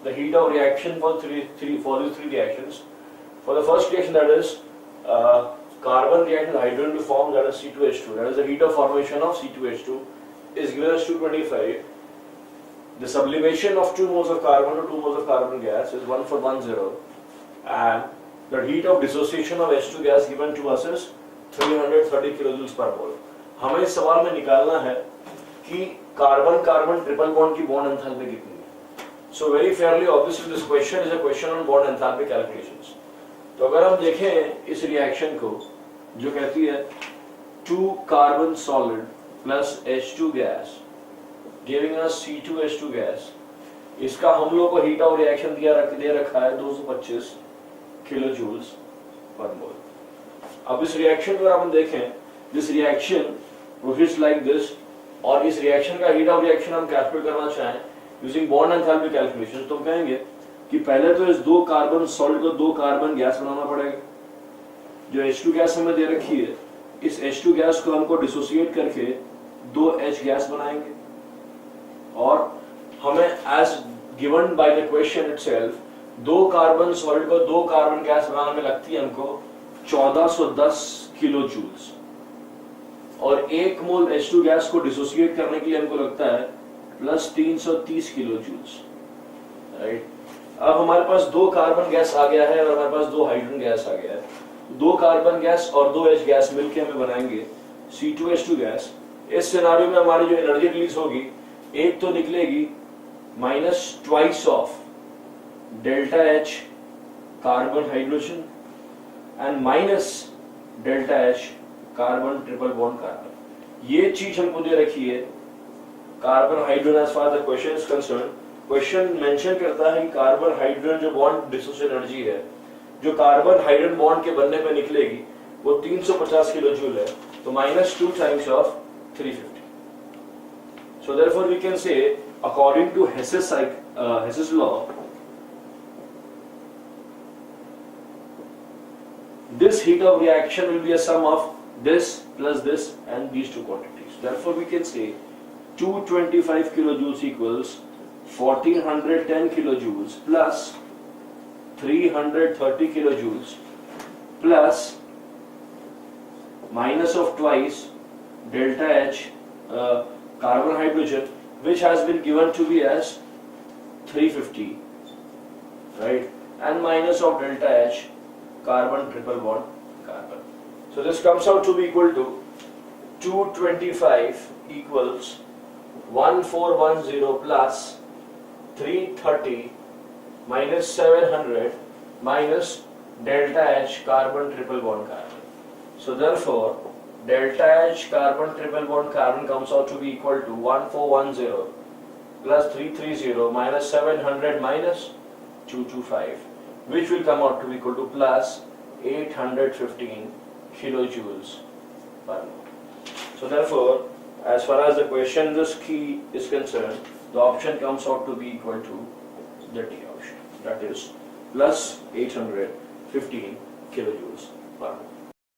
the heat of reaction for these three reactions. For the first reaction, that is carbon reacting with hydrogen to form, that is C2H2. That is the heat of formation of C2H2 is given as 225. The sublimation of 2 moles of carbon to 2 moles of carbon gas is 1410, and the heat of dissociation of H2 gas given to us is 330 kilojoules per mole. हमें इस सवाल में निकालना है कि carbon carbon triple bond की bond enthalpy कितनी है. So very fairly, obviously, this question is a question on bond enthalpy calculations. तो अगर हम देखें इस रिएक्शन को जो कहती है 2 carbon solid plus H2 gas giving us C2H2 gas, इसका हम लोग को हीट ऑफ रिएक्शन दे रखा है 225 किलो जूल्स पर मोल. अब इस रिएक्शन को हम देखें, this reaction proceeds like this, और इस रिएक्शन का हीट ऑफ रिएक्शन हम कैलकुलेट करना चाहें यूजिंग बॉन्ड एंथैल्पी कैलकुलेशन, तो हम कहेंगे कि पहले तो इस 2 कार्बन सॉलिड को 2 कार्बन गैस बनाना पड़ेगा. जो H2 गैस हमें दे रखी है, इस H2 गैस को हमको डिसोसिएट करके 2H गैस बनाएंगे, और हमें as given by the question itself 2 carbon solid को 2 कार्बन गैस बनाने में लगती है हमको 1410 किलो जूल्स, और 1 मोल H2 गैस को डिसोसिएट करने के लिए हमको लगता है प्लस 330 किलो जूल्स. राइट. अब हमारे पास 2 कार्बन गैस आ गया है और हमारे पास 2 हाइड्रोजन गैस आ गया है. 2 कार्बन गैस और 2H गैस मिलके हमें बनाएंगे C2H2 गैस. इस सिनारियो में हमारी जो एनर्जी रिलीज होगी, एक तो निकलेगी minus twice of delta H carbon hydrogen and minus delta H carbon triple bond carbon. ये चीज हमको दे रखी है carbon hydrogen. As far the question is concern, question mention करता है कि कार्बन हाइड्रोजन जो बॉन्ड डिसोसिएशन एनर्जी है जो कार्बन हाइड्रोजन बॉन्ड के बनने पे निकलेगी वो 350 किलो जूल है, तो minus 2 times of 350. So therefore we can say, according to Hess's law, this heat of reaction will be a sum of this plus this and these two quantities. Therefore we can say 225 kilojoules equals 1410 kilojoules plus 330 kilojoules plus minus of twice delta H carbon hydrogen, which has been given to be as 350, right, and minus of delta H carbon triple bond carbon. So this comes out to be equal to 225 equals 1410 plus 330 minus 700 minus delta H carbon triple bond carbon. So therefore delta H carbon triple bond carbon comes out to be equal to 1410 plus 330 minus 700 minus 225, which will come out to be equal to plus 815 kilojoules per mole. So therefore, as far as the question this key is concerned, the option comes out to be equal to the D option, that is plus 815 kilojoules per mole.